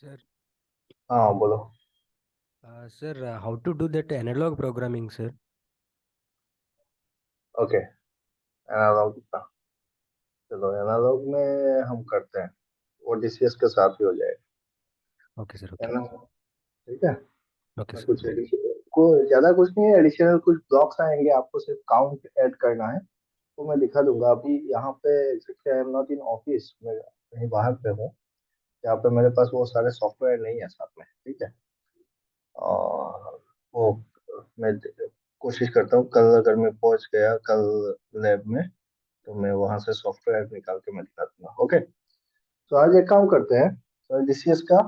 Sir, हाँ बोलो। sir, how to do that analog programming, sir? Okay, analog का चलो, एनालॉग में हम करते हैं, वो डीसीएस के साथ ही हो जाएगा। Okay, sir. है Okay. ना? ठीक है। Okay, मैं sir. कुछ एडिशनल को ज्यादा कुछ नहीं है, एडिशनल कुछ ब्लॉक्स आएंगे, आपको सिर्फ काउंट ऐड करना है। तो मैं दिखा दूंगा अभी यहाँ पे। I am not in office, मैं कहीं बाहर पे हूँ। यहाँ पे मेरे पास वो सारे सॉफ्टवेयर नहीं है साथ में, ठीक है। और वो मैं कोशिश करता हूँ, कल अगर मैं पहुंच गया कल लैब में, तो मैं वहां से सॉफ्टवेयर निकाल के मैं दिखा दूंगा। ओके। तो आज एक काम करते हैं, तो डीसीएस का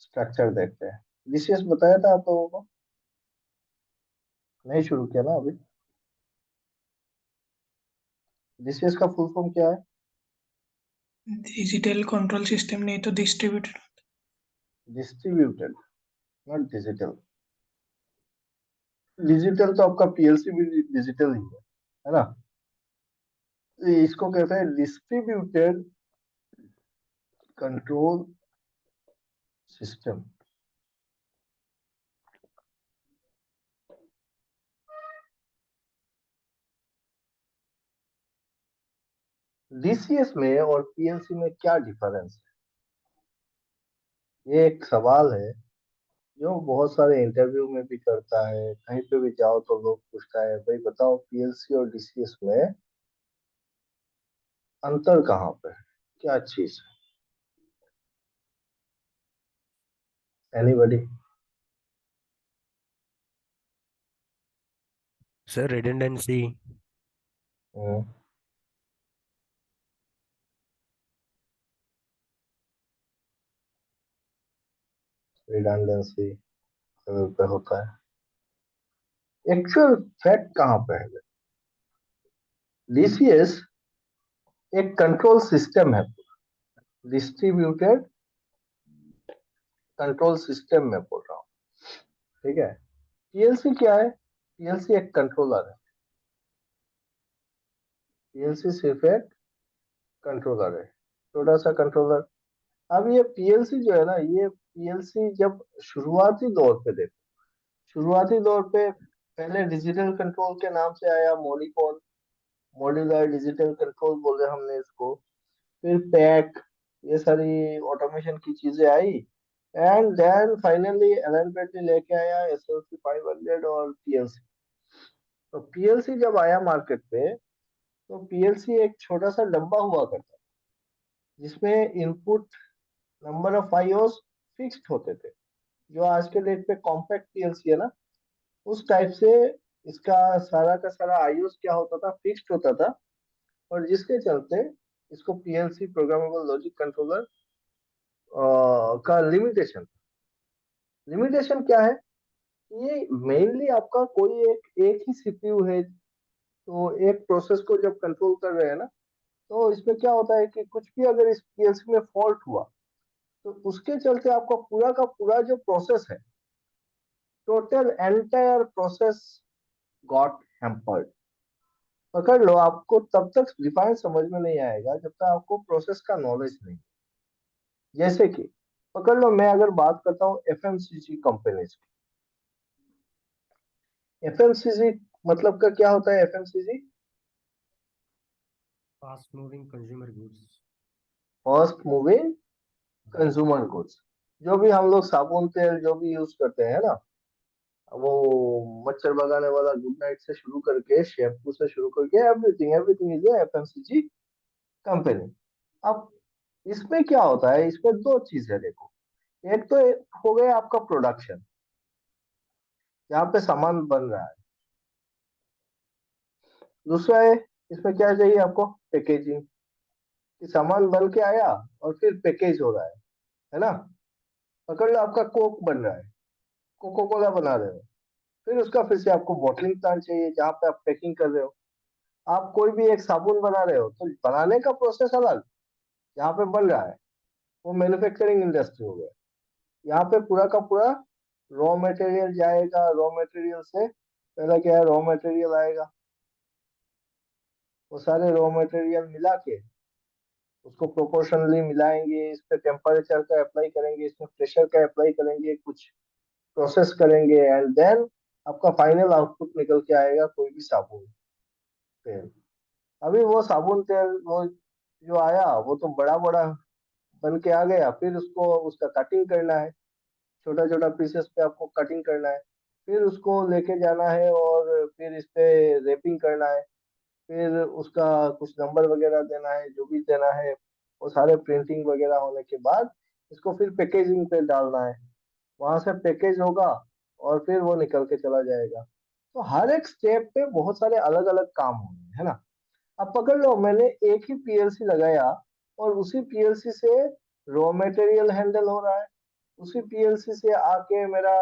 स्ट्रक्चर देखते हैं। डीसीएस बताया था आप लोगों को? नहीं शुरू किया ना अभी? डीसीएस का फुल फॉर्म क्या है? डिजिटल कंट्रोल सिस्टम नहीं तो distributed. Distributed, not digital. Digital तो आपका पीएलसी भी डिजिटल ही है ना? तो इसको कहते हैं डिस्ट्रीब्यूटेड कंट्रोल सिस्टम। डीसीएस में और पीएलसी में क्या डिफरेंस है, ये एक सवाल है जो बहुत सारे इंटरव्यू में भी करता है, कहीं पे भी जाओ तो लोग पूछता है, भाई बताओ पीएलसी और डीसीएस में अंतर कहाँ पे है, क्या चीज है? एनीबॉडी? Sir, redundancy. रिडंडेंसी पे होता है, एक्चुअल फैक्ट कहाँ पे है? डीसीएस एक कंट्रोल सिस्टम है, डिस्ट्रीब्यूटेड कंट्रोल सिस्टम में बोल रहा हूँ, ठीक है। पीएलसी क्या है? पीएलसी एक कंट्रोलर है। पीएलसी सिर्फ एक कंट्रोलर है, छोटा सा कंट्रोलर। अब ये पीएलसी जो है ना, ये पीएलसी जब शुरुआती दौर पे देखो, शुरुआती दौर पे पहले डिजिटल कंट्रोल के नाम से आया, मॉडिकॉन, मॉड्यूलर डिजिटल कंट्रोल बोले हमने इसको। फिर पैक, ये सारी ऑटोमेशन की चीजें आई। And then finally Allen Bradley लेके आया एसएलसी 500 और पीएलसी। तो पीएलसी जब आया मार्केट पे, तो पीएलसी एक छोटा सा डब्बा हुआ करता जिसमें input number of iOS fixed होते थे। जो आज के डेट पे कॉम्पैक्ट पीएलसी है ना, उस टाइप से इसका सारा का सारा आईओस क्या होता था, फिक्स्ड होता था। और जिसके चलते इसको पीएलसी, प्रोग्रामेबल लॉजिक कंट्रोलर का लिमिटेशन। लिमिटेशन क्या है? ये मेनली आपका कोई एक ही सीपीयू है, तो एक प्रोसेस को जब कंट्रोल कर रहे हैं ना, तो इसमें क्या होता है कि कुछ भी अगर इस पीएलसी में फॉल्ट हुआ, तो उसके चलते आपका पूरा का पूरा जो प्रोसेस है, total entire process got hampered. पकड़ लो, आपको तब तक डिफाइन समझ में नहीं आएगा जब तक आपको प्रोसेस का नॉलेज नहीं। जैसे कि पकड़ लो, मैं अगर बात करता हूँ एफएमसीजी कंपनीज की। एफएमसीजी मतलब का क्या होता है? FMCG Fast moving consumer goods. Fast moving consumer goods. जो भी हम लोग साबुन तेल जो भी यूज करते हैं ना, वो मच्छर भगाने वाला गुड नाइट से शुरू करके शैम्पू से शुरू करके everything everything is FMCG company. अब इसमें क्या होता है, इसमें दो चीजें देखो। एक तो हो गया आपका प्रोडक्शन, जहाँ पे सामान बन रहा है। दूसरा है, इसमें क्या चाहिए आपको? पैकेजिंग, कि सामान बन के आया और फिर पैकेज हो रहा है ना? पकड़ लो, आपका कोक बन रहा है, कोको कोला बना रहे हो, फिर उसका फिर से आपको बॉटलिंग प्लांट चाहिए जहाँ पे आप पैकिंग कर रहे हो। आप कोई भी एक साबुन बना रहे हो, तो बनाने का प्रोसेस अलग, यहाँ पे बन रहा है, वो मैन्युफैक्चरिंग इंडस्ट्री हो गया। यहाँ पे पूरा का पूरा रॉ मटेरियल जाएगा, रॉ मटेरियल से पहले क्या है, रॉ मटेरियल आएगा, वो सारे रॉ मटेरियल मिला के उसको प्रोपोर्शनली मिलाएंगे, इस पे टेम्परेचर का अप्लाई करेंगे, इसमें प्रेशर का अप्लाई करेंगे, कुछ प्रोसेस करेंगे, एंड देन आपका फाइनल आउटपुट निकल के आएगा कोई भी साबुन तेल। अभी वो साबुन तेल वो जो आया वो तो बड़ा बड़ा बन के आ गया, फिर उसको उसका कटिंग करना है, छोटा छोटा पीसेस पे आपको कटिंग करना है, फिर उसको लेके जाना है और फिर इस पे रेपिंग करना है, फिर उसका कुछ नंबर वगैरह देना है, जो भी देना है वो सारे प्रिंटिंग वगैरह होने के बाद इसको फिर पैकेजिंग पे डालना है, वहां से पैकेज होगा और फिर वो निकल के चला जाएगा। तो हर एक स्टेप पे बहुत सारे अलग अलग काम होंगे, है ना। अब पकड़ लो मैंने एक ही पीएलसी लगाया और उसी पीएलसी से रॉ मटेरियल हैंडल हो रहा है, उसी पीएलसी से आके मेरा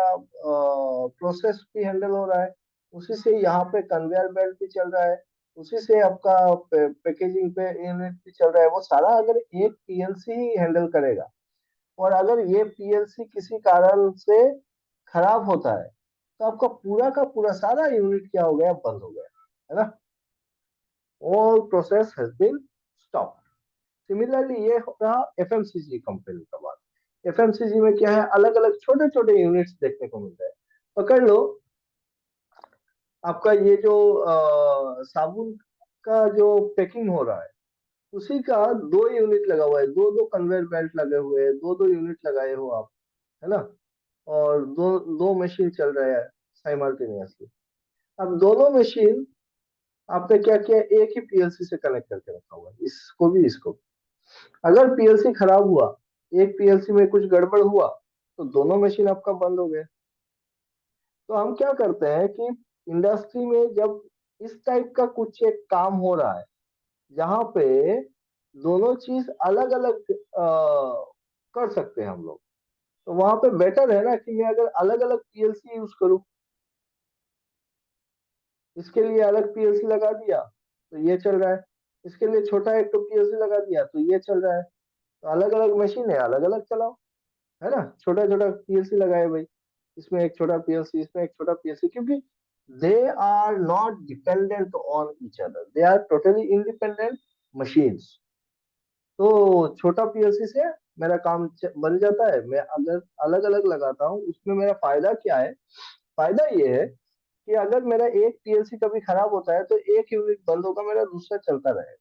प्रोसेस भी हैंडल हो रहा है, उसी से यहाँ पे कन्वेयर बेल्ट भी चल रहा है, उसी से आपका पैकेजिंग पे यूनिट भी चल रहा है, वो सारा अगर एक पीएलसी ही हैंडल करेगा, और अगर ये पीएलसी किसी कारण से खराब होता है तो आपका पूरा का पूरा सारा यूनिट क्या हो गया, बंद हो गया, है ना। All process has been stop. Similarly ये हो रहा एफएमसीजी कंपनी का बात। एफएमसीजी में क्या है, अलग अलग छोटे छोटे यूनिट्स देखने को मिलता है। पकड़ लो आपका ये जो साबुन का जो पैकिंग हो रहा है उसी का दो यूनिट लगा हुआ है, दो दो कन्वेयर बेल्ट लगे हुए हैं, दो दो यूनिट लगाए हो आप, है ना। और दो दो मशीन चल रहा है साइमल्टेनियसली। अब दोनों मशीन आपने क्या किया, एक ही पीएलसी से कनेक्ट करके रखा हुआ है, इसको भी इसको भी। अगर पीएलसी खराब हुआ, एक पीएलसी में कुछ गड़बड़ हुआ, तो दोनों मशीन आपका बंद हो गए। तो हम क्या करते हैं कि इंडस्ट्री में जब इस टाइप का कुछ एक काम हो रहा है जहाँ पे दोनों चीज अलग अलग कर सकते हैं हम लोग, तो वहां पे बेटर है ना कि मैं अगर अलग अलग पीएलसी यूज करूँ, इसके लिए अलग पीएलसी लगा दिया तो ये चल रहा है, इसके लिए छोटा एक तो पीएलसी लगा दिया तो ये चल रहा है। तो अलग अलग मशीन है, अलग अलग चलाओ, है ना। छोटा छोटा पीएलसी लगाए भाई, इसमें एक छोटा पीएलसी, इसमें एक छोटा पीएलसी, क्योंकि they are not dependent on each other, they are totally independent machines. तो छोटा पीएलसी से मेरा काम बन जाता है। मैं अगर अलग अलग लगाता हूँ उसमें मेरा फायदा क्या है, फायदा ये है कि अगर मेरा एक पीएलसी कभी खराब होता है तो एक यूनिट बंद होगा, मेरा दूसरा चलता रहेगा।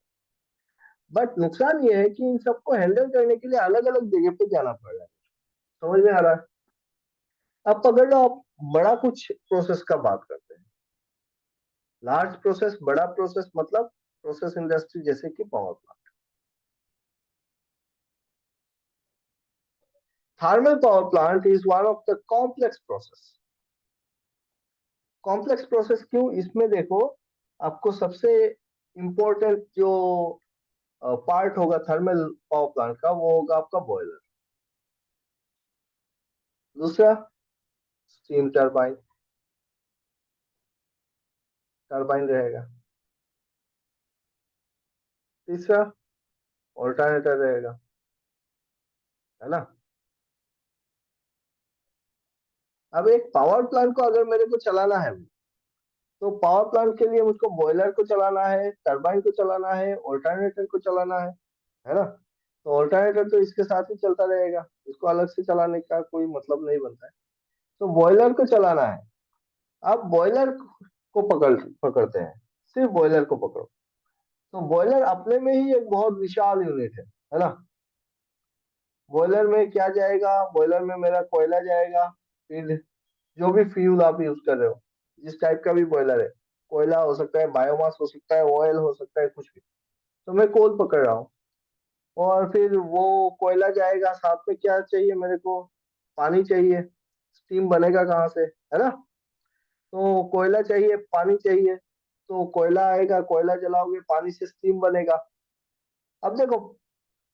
बट नुकसान ये है कि इन सबको हैंडल करने के लिए अलग अलग जगह पे जाना पड़ रहा है। समझ में आ रहा है। अब पकड़ लो आप बड़ा कुछ प्रोसेस का बात करते हैं। लार्ज प्रोसेस, बड़ा प्रोसेस मतलब प्रोसेस इंडस्ट्री जैसे कि power plant. Thermal power plant is one of the complex process. Complex process क्यों, इसमें देखो आपको सबसे इंपॉर्टेंट जो पार्ट होगा थर्मल पावर प्लांट का वो होगा आपका बॉयलर। दूसरा स्टीम टरबाइन, टरबाइन रहेगा। तीसरा ऑल्टरनेटर रहेगा, है ना। अब एक पावर प्लांट को अगर मेरे को चलाना है तो पावर प्लांट के लिए मुझको बॉयलर को चलाना है, टरबाइन को चलाना है, ऑल्टरनेटर को चलाना है ना। तो ऑल्टरनेटर तो इसके साथ ही चलता रहेगा, इसको अलग से चलाने का कोई मतलब नहीं बनता है। तो बॉयलर को चलाना है। अब बॉयलर को पकड़ते हैं, सिर्फ बॉयलर को पकड़ो। तो बॉयलर अपने में ही एक बहुत विशाल यूनिट है ना। बॉयलर में क्या जाएगा, बॉयलर में मेरा कोयला जाएगा, फिर जो भी फ्यूल आप यूज कर रहे हो, जिस टाइप का भी बॉयलर है, कोयला हो सकता है, बायोमास हो सकता है, ऑयल हो सकता है, कुछ भी। तो मैं कोल पकड़ रहा हूँ और फिर वो कोयला जाएगा, साथ में क्या चाहिए मेरे को, पानी चाहिए। स्टीम बनेगा कहाँ से, है ना। तो कोयला चाहिए, पानी चाहिए, तो कोयला आएगा, कोयला जलाओगे, पानी से स्टीम बनेगा। अब देखो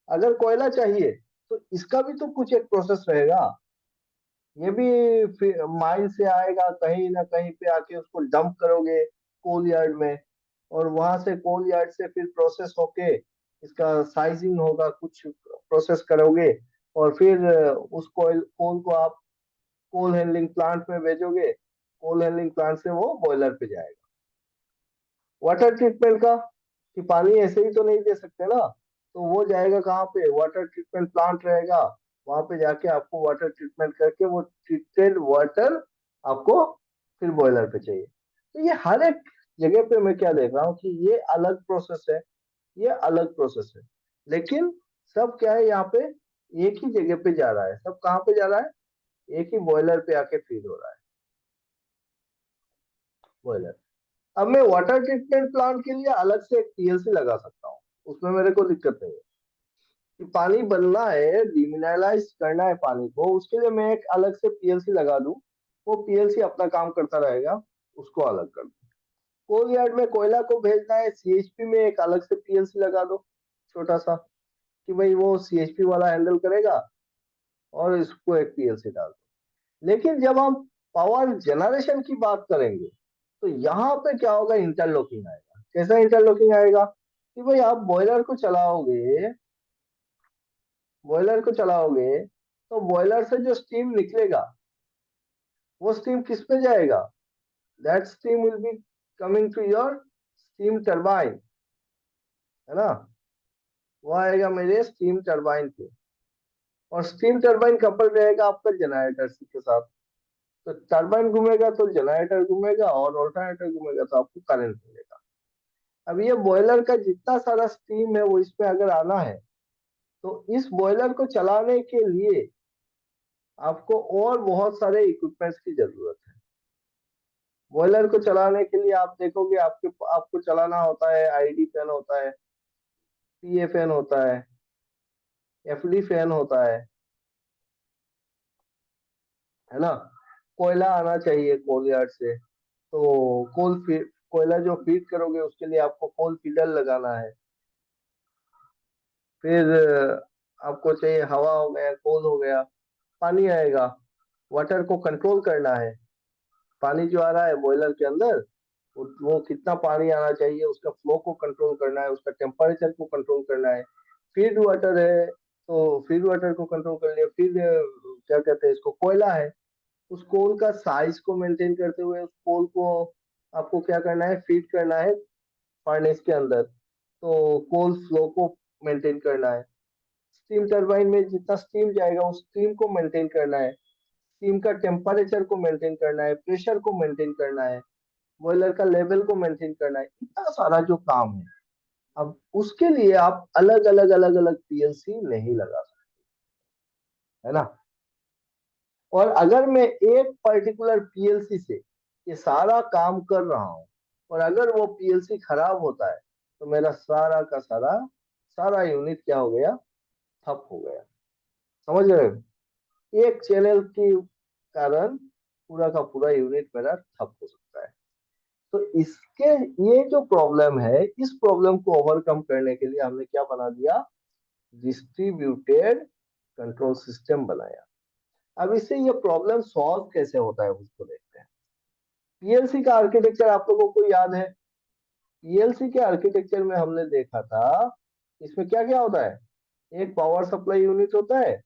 अगर कोयला चाहिए तो इसका भी तो कुछ एक प्रोसेस रहेगा, ये भी माइन से आएगा, कहीं ना कहीं पे आके उसको डंप करोगे कोल यार्ड में, और वहां से कोल यार्ड से फिर प्रोसेस होके इसका साइजिंग होगा, कुछ प्रोसेस करोगे, और फिर उस कोल को आप कोल हैंडलिंग प्लांट में भेजोगे, कोल हैंडलिंग प्लांट से वो बॉयलर पे जाएगा। वाटर ट्रीटमेंट का, कि पानी ऐसे ही तो नहीं दे सकते ना, तो वो जाएगा कहाँ पे, वाटर ट्रीटमेंट प्लांट रहेगा, वहां पे जाके आपको वाटर ट्रीटमेंट करके वो ट्रीटेड वाटर आपको फिर बॉयलर पे चाहिए। तो ये हर एक जगह पे मैं क्या देख रहा हूँ कि ये अलग प्रोसेस है, ये अलग प्रोसेस है, लेकिन सब क्या है, यहाँ पे एक ही जगह पे जा रहा है, सब कहाँ पे जा रहा है, एक ही बॉयलर पे आके फीड हो रहा है, बॉयलर। अब मैं वाटर ट्रीटमेंट प्लांट के लिए अलग से एक पीएलसी लगा सकता हूँ, उसमें मेरे को दिक्कत नहीं है कि पानी बनना है, डिमिनरलाइज करना है पानी को, उसके लिए मैं एक अलग से पीएलसी लगा दूं, वो पीएलसी अपना काम करता रहेगा, उसको अलग कर दूं। कोल यार्ड में कोयला को भेजना है, सीएचपी में एक अलग से पीएलसी लगा दो छोटा सा, कि भाई वो सीएचपी वाला हैंडल करेगा, और इसको एक पीएलसी डाल दो। लेकिन जब हम पावर जनरेशन की बात करेंगे, तो यहाँ पे क्या होगा, इंटरलॉकिंग आएगा। कैसा इंटरलॉकिंग आएगा कि भाई आप बॉयलर को चलाओगे, बॉयलर को चलाओगे तो बॉयलर से जो स्टीम निकलेगा, वो स्टीम किस पे जाएगा, that steam will be coming to your steam turbine, है ना, वो आएगा मेरे स्टीम टरबाइन पे, और स्टीम टरबाइन कपल रहेगा आपका जनरेटर के साथ। तो टरबाइन घूमेगा तो जनरेटर घूमेगा, और ऑल्टरनेटर घूमेगा तो आपको करंट मिलेगा। अब ये बॉयलर का जितना सारा स्टीम है वो इसमें अगर आना है, तो इस बॉयलर को चलाने के लिए आपको और बहुत सारे इक्विपमेंट्स की जरूरत है। बॉयलर को चलाने के लिए आप देखोगे, आपको चलाना होता है, आईडी फैन होता है, पीए फैन होता है, एफडी फैन होता है ना, कोयला आना चाहिए कोल यार्ड से, तो कोयला जो फीड करोगे उसके लिए आपको कोल फीडर लगाना है। फिर आपको चाहिए हवा हो गया, कोल हो गया, पानी आएगा, वाटर को कंट्रोल करना है, पानी जो आ रहा है बॉयलर के अंदर, वो कितना पानी आना चाहिए, उसका फ्लो को कंट्रोल करना है, उसका टेम्परेचर को कंट्रोल करना है। फीड वाटर है, तो फीड वाटर को कंट्रोल कर लिया। फिर क्या कहते हैं इसको, कोयला है, उस कोल का साइज को मेंटेन करते हुए उस कोल को आपको क्या करना है, फीड करना है फर्नेस के अंदर, तो कोल फ्लो को मेंटेन करना है। स्टीम टरबाइन में जितना स्टीम जाएगा उस स्टीम को मेंटेन करना है, स्टीम का टेम्परेचर को मेंटेन करना है, प्रेशर को मेंटेन करना है, बॉयलर का लेवल को मेंटेन करना है, इतना सारा जो काम है। अब उसके लिए आप अलग अलग पीएलसी नहीं लगा सकते, है ना। और अगर मैं एक पर्टिकुलर पीएलसी से ये सारा काम कर रहा हूं, और अगर वो पीएलसी खराब होता है, तो मेरा सारा का सारा सारा यूनिट क्या हो गया, ठप हो गया। समझ रहे हो, एक चैनल के कारण पूरा का पूरा यूनिट मेरा ठप हो सकता है। तो इसके, ये जो प्रॉब्लम है, इस प्रॉब्लम को ओवरकम करने के लिए हमने क्या बना दिया, डिस्ट्रीब्यूटेड कंट्रोल सिस्टम बनाया। अब इससे ये प्रॉब्लम सॉल्व कैसे होता है उसको देखते हैं। पीएलसी का आर्किटेक्चर आप लोगों को याद है, पीएलसी के आर्किटेक्चर में हमने देखा था, इसमें क्या क्या होता है, एक पावर सप्लाई यूनिट होता है,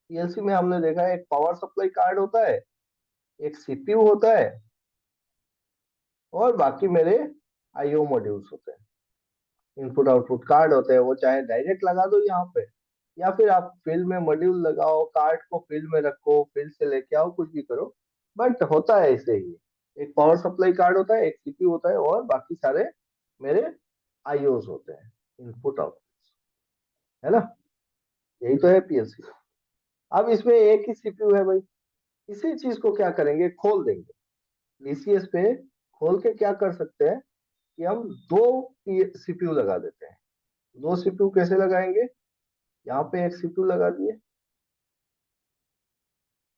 पीएलसी में हमने देखा है एक पावर सप्लाई कार्ड होता है, एक सीपीयू होता है, और बाकी मेरे आईओ मॉड्यूल्स होते हैं, इनपुट आउटपुट कार्ड होते हैं। वो चाहे डायरेक्ट लगा दो यहाँ पे, या फिर आप फील्ड में मॉड्यूल लगाओ, कार्ड को फील्ड में रखो, फील्ड से लेके आओ, कुछ भी करो, बट होता है ऐसे ही। एक पावर सप्लाई कार्ड होता है, एक सीपीयू होता है, और बाकी सारे मेरे आईओस होते हैं, इनपुट आउटपुट, है ना, यही तो है पीएलसी। अब इसमें एक ही सीपीयू है भाई, इसी चीज को क्या करेंगे, खोल देंगे डीसीएस पे, खोल के क्या कर सकते हैं कि हम दो सीपीयू लगा देते हैं। दो सीपीयू कैसे लगाएंगे, यहाँ पे एक सीपीयू लगा दिए,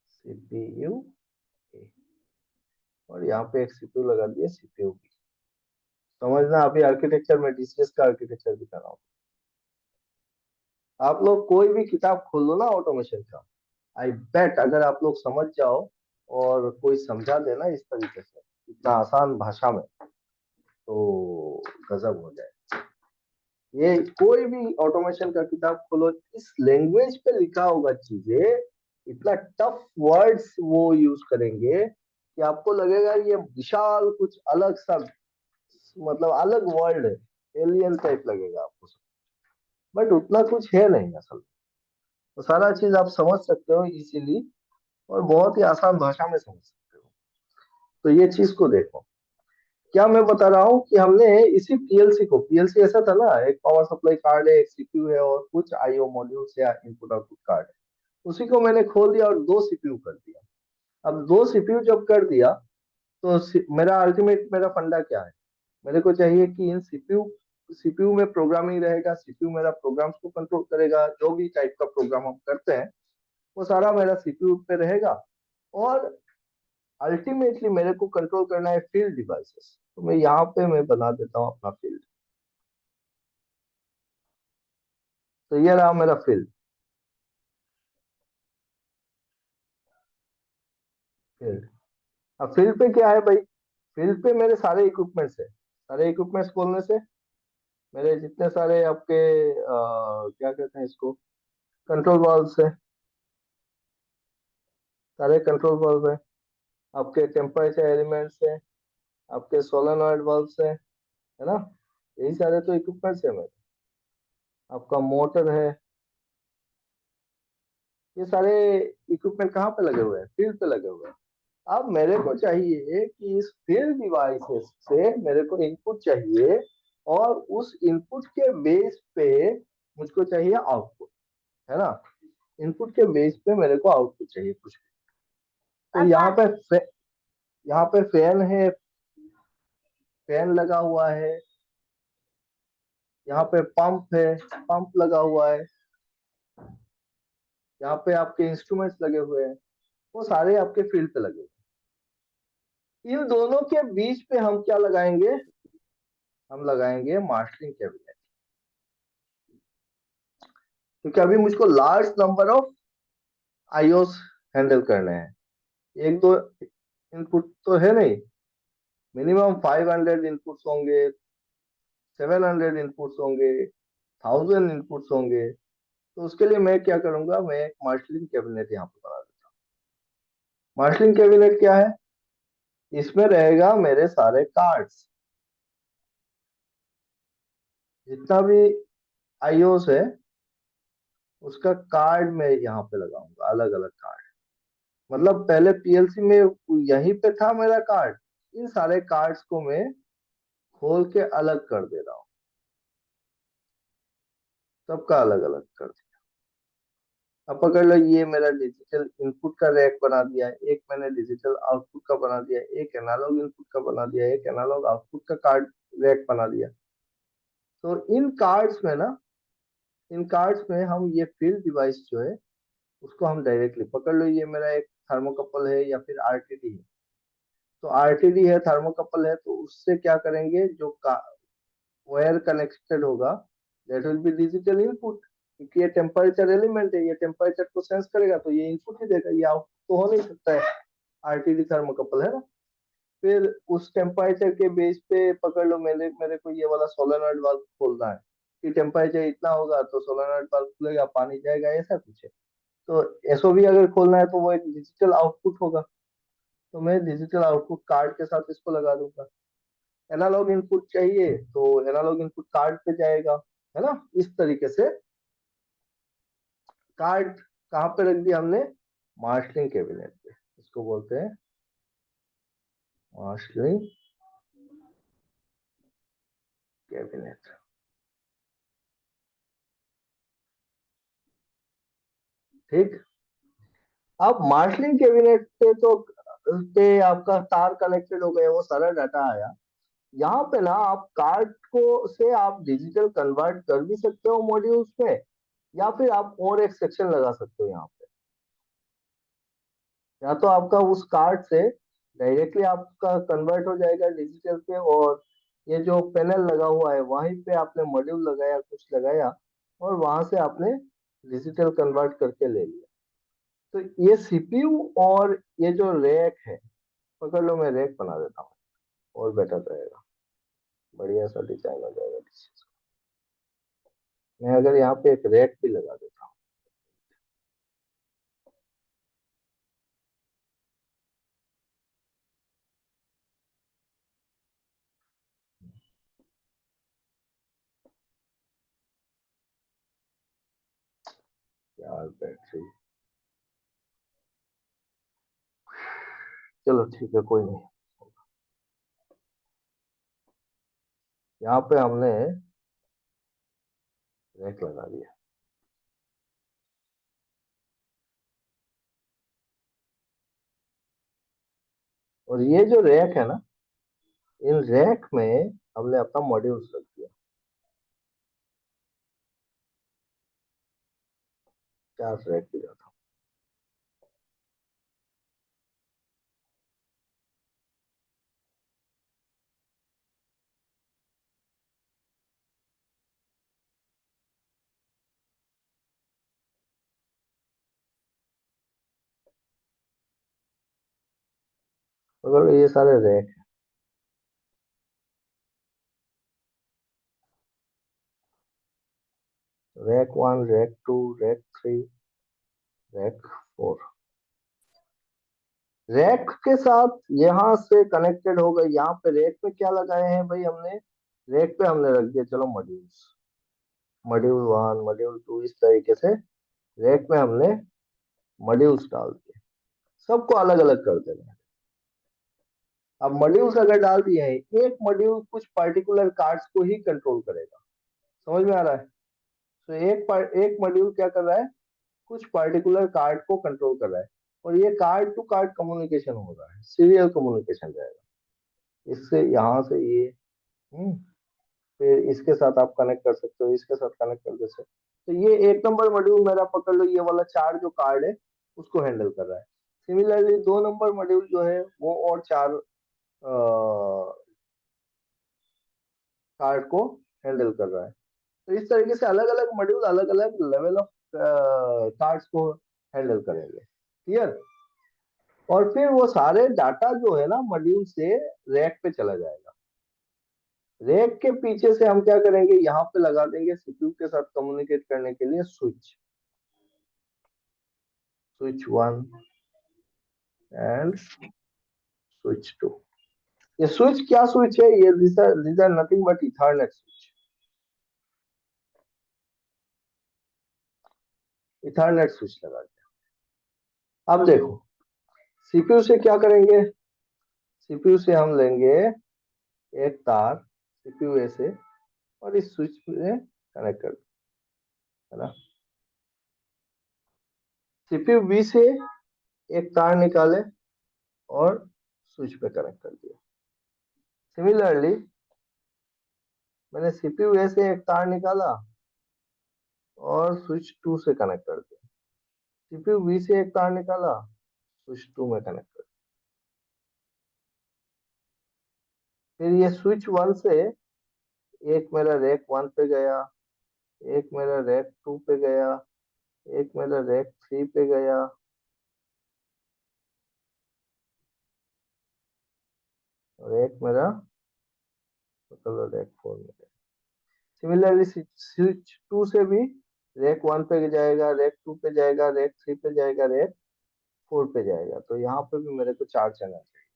सीपीयू, और यहाँ पे एक सीपीयू लगा दिए, सीपीयू भी। समझना, अभी आर्किटेक्चर में डीसीएस का आर्किटेक्चर दिखा रहा हूँ। आप लोग कोई भी किताब खोल लो ना ऑटोमेशन का, आई बेट अगर आप लोग समझ जाओ और कोई समझा देना इस तरीके से, इतना आसान भाषा में, तो गजब हो जाए। ये कोई भी ऑटोमेशन का किताब खोलो, इस लैंग्वेज पे लिखा होगा चीजें, इतना टफ वर्ड्स वो यूज करेंगे कि आपको लगेगा ये विशाल कुछ अलग सा, मतलब अलग वर्ल्ड है, एलियन टाइप लगेगा आपको, बट उतना कुछ है नहीं असल में। तो सारा चीज आप समझ सकते हो इजीली, और बहुत ही आसान भाषा में समझ सकते हो। तो ये चीज को देखो, क्या मैं बता रहा हूँ कि हमने इसी पीएलसी को, पीएलसी ऐसा था ना, एक पावर सप्लाई कार्ड है, एक सीपीयू है, और कुछ आईओ मॉड्यूल्स या इनपुट आउटपुट कार्ड है, उसी को मैंने खोल दिया और दो सीपीयू कर दिया। अब दो सीपीयू जब कर दिया, तो मेरा अल्टीमेट मेरा फंडा क्या है, मेरे को चाहिए कि इन सीपीयू में प्रोग्रामिंग रहेगा, सीपीयू मेरा प्रोग्राम्स को कंट्रोल करेगा, जो भी टाइप का प्रोग्राम हम करते हैं वो सारा मेरा सीपीयू पे रहेगा। और अल्टीमेटली मेरे को कंट्रोल करना है फील्ड डिवाइसेस, तो मैं यहाँ पे मैं बना देता हूँ अपना फील्ड। तो ये रहा मेरा फील्ड। फील्ड, अब फील्ड पे क्या है भाई, फील्ड पे मेरे सारे इक्विपमेंट्स है। सारे इक्विपमेंट्स बोलने से मेरे जितने सारे आपके क्या कहते हैं इसको, कंट्रोल वाल्व्स है, सारे कंट्रोल वाल्व है, आपके टेम्परेचर एलिमेंट्स है, आपके सोलेनॉइड वाल्व्स है ना, यही सारे तो इक्विपमेंट्स है मेरे। आपका मोटर है, ये सारे इक्विपमेंट कहाँ पे लगे हुए हैं, फील्ड पे लगे हुए हैं। अब मेरे को चाहिए कि इस फील्ड डिवाइसेस से मेरे को इनपुट चाहिए, और उस इनपुट के बेस पे मुझको चाहिए आउटपुट, है ना। इनपुट के बेस पे मेरे को आउटपुट चाहिए कुछ भी। तो यहाँ पे फैन है, फैन लगा हुआ है, यहाँ पे पंप है, पंप लगा हुआ है, यहाँ पे आपके इंस्ट्रूमेंट्स लगे हुए हैं, वो सारे आपके फील्ड पे लगे हुए हैं। इन दोनों के बीच पे हम क्या लगाएंगे, हम लगाएंगे मास्टरिंग कैबिनेट, क्योंकि अभी मुझको large number of iOS handle करने हैं। एक दो इनपुट तो है नहीं, मिनिमम 500 इनपुट्स होंगे, 700 इनपुट्स होंगे, 1000 इनपुट्स होंगे। तो उसके लिए मैं क्या करूंगा, मैं एक मार्शलिंग कैबिनेट यहाँ पे बना देता हूँ। मार्शलिंग कैबिनेट क्या है, इसमें रहेगा मेरे सारे कार्ड्स, जितना भी आईओस है उसका कार्ड मैं यहाँ पे लगाऊंगा, अलग अलग कार्ड। मतलब पहले पीएलसी में यहीं पे था मेरा कार्ड, इन सारे कार्ड्स को मैं खोल के अलग कर दे रहा हूँ, सबका अलग अलग कर दिया। अब पकड़ लो, ये मेरा डिजिटल इनपुट का रैक बना दिया है, एक मैंने डिजिटल आउटपुट का बना दिया, एक एनालॉग इनपुट का बना दिया, एक एनालॉग आउटपुट का कार्ड रैक बना दिया। तो इन कार्ड्स में ना, इन कार्ड्स में हम ये फील्ड डिवाइस जो है उसको हम डायरेक्टली पकड़ लो, ये मेरा एक थर्मोकपल है या फिर आरटीडी है। तो आरटीडी है, थर्मोकपल है, तो उससे क्या करेंगे, जो वायर कनेक्टेड होगा, that will be digital input, क्योंकि ये टेम्परेचर एलिमेंट है, ये टेम्परेचर को सेंस करेगा, तो ये इनपुट ही देगा, ये आउटपुट तो हो नहीं सकता है। आरटीडी थर्मोकपल है ना। फिर उस टेम्परेचर के बेस पे पकड़ लो, मेरे मेरे को ये वाला सोलेनॉइड वाल्व खोलना है, कि टेम्परेचर इतना होगा तो सोलेनॉइड वाल्व खुलेगा, पानी जाएगा, ऐसा कुछ है। तो एसओबी अगर खोलना है तो वो एक डिजिटल आउटपुट होगा, तो मैं डिजिटल आउटपुट कार्ड के साथ इसको लगा दूंगा। एनालॉग इनपुट चाहिए तो एनालॉग इनपुट कार्ड पे जाएगा, है ना। इस तरीके से कार्ड कहाँ पे रख दिया हमने, मार्शलिंग कैबिनेट पे, इसको बोलते हैं मार्शलिंग कैबिनेट। ठीक। अब मार्शलिंग कैबिनेट पे तो पे आपका तार कनेक्टेड हो गया, वो सारा डाटा आया। यहाँ पे ना आप कार्ड को से आप डिजिटल कन्वर्ट कर भी सकते हो मॉड्यूल्स में, या फिर आप और एक सेक्शन लगा सकते हो यहाँ पे। या तो आपका उस कार्ड से डायरेक्टली आपका कन्वर्ट हो जाएगा डिजिटल पे, और ये जो पैनल लगा हुआ है वहीं पे आपने मॉड्यूल लगाया, कुछ लगाया, और वहां से आपने डिजिटल कन्वर्ट करके ले लिया। तो ये सीपीयू और ये जो रैक है, पकड़ लो मैं रैक बना देता हूँ, और बेटर रहेगा, बढ़िया सा डिजाइन हो जाएगा डिश। मैं अगर यहाँ पे एक रैक भी लगा देता हूँ, 4 बैटरी, चलो ठीक है कोई नहीं। यहाँ पे हमने रैक लगा दिया, और ये जो रैक है ना, इन रैक में हमने अपना मॉड्यूल्स रख दिया, 4 रैक की जगह। अगर ये सारे rack, rack 1, rack 2, rack 3, rack 4, rack के साथ यहाँ से कनेक्टेड होगा। यहाँ पे रैक पे क्या लगाए हैं भाई हमने, रैक पे हमने रख दिया चलो मॉड्यूल्स, मॉड्यूल 1, मॉड्यूल 2, इस तरीके से रैक में हमने मॉड्यूल्स डाल दिए, सबको अलग अलग कर देना है। अब मॉड्यूल्स अगर डाल दिए हैं, एक मॉड्यूल कुछ पर्टिकुलर कार्ड्स को ही कंट्रोल करेगा, समझ में आ रहा है? तो एक मॉड्यूल क्या कर रहा है, कुछ पर्टिकुलर कार्ड को कंट्रोल कर रहा है, और ये कार्ड टू कार्ड कम्युनिकेशन हो रहा है, सीरियल कम्युनिकेशन रहेगा, इससे यहाँ से ये फिर इसके साथ आप कनेक्ट कर सकते हो, इसके साथ कनेक्ट कर दे सकते हो। तो ये 1 नंबर मॉड्यूल मेरा पकड़ लो, ये वाला 4 जो कार्ड है उसको हैंडल कर रहा है। सिमिलरली 2 नंबर मॉड्यूल जो है वो और 4 कार्ड को हैंडल कर रहा है। तो इस तरीके से अलग अलग मॉड्यूल अलग अलग लेवल ऑफ कार्ड्स को हैंडल करेंगे, क्लियर? और फिर वो सारे डाटा जो है ना मॉड्यूल से रैक पे चला जाएगा। रैक के पीछे से हम क्या करेंगे, यहाँ पे लगा देंगे सीपीयू के साथ कम्युनिकेट करने के लिए स्विच, स्विच 1 एंड स्विच 2। ये स्विच क्या स्विच है, ये these are nothing but Ethernet switch, Ethernet switch लगा दिया। अब देखो सीपीयू से क्या करेंगे, सीपीयू से हम लेंगे एक तार सीपीयू ए से और इस स्विच में कनेक्ट कर, है ना? सीपीयू बी से एक तार निकाले और स्विच पे कनेक्ट कर दिया। सिमिलरली मैंने सीपीयू ए से एक तार निकाला और स्विच 2 से कनेक्ट कर दिया, सीपीयू बी से एक तार निकाला, स्विच 2 में कनेक्ट कर दिया। फिर ये स्विच 1 से एक मेरा रैक 1 पे गया, एक मेरा रैक 2 पे गया, एक मेरा रैक 3 पे गया, और एक मेरा मतलब रैक 4 में गया। सिमिलरली स्विच 2 से भी रैक 1 पे जाएगा, रैक 2 पे जाएगा, रैक 3 पे जाएगा, रैक 4 पे जाएगा। तो यहाँ पे भी मेरे को 4 चैनल चाहिए,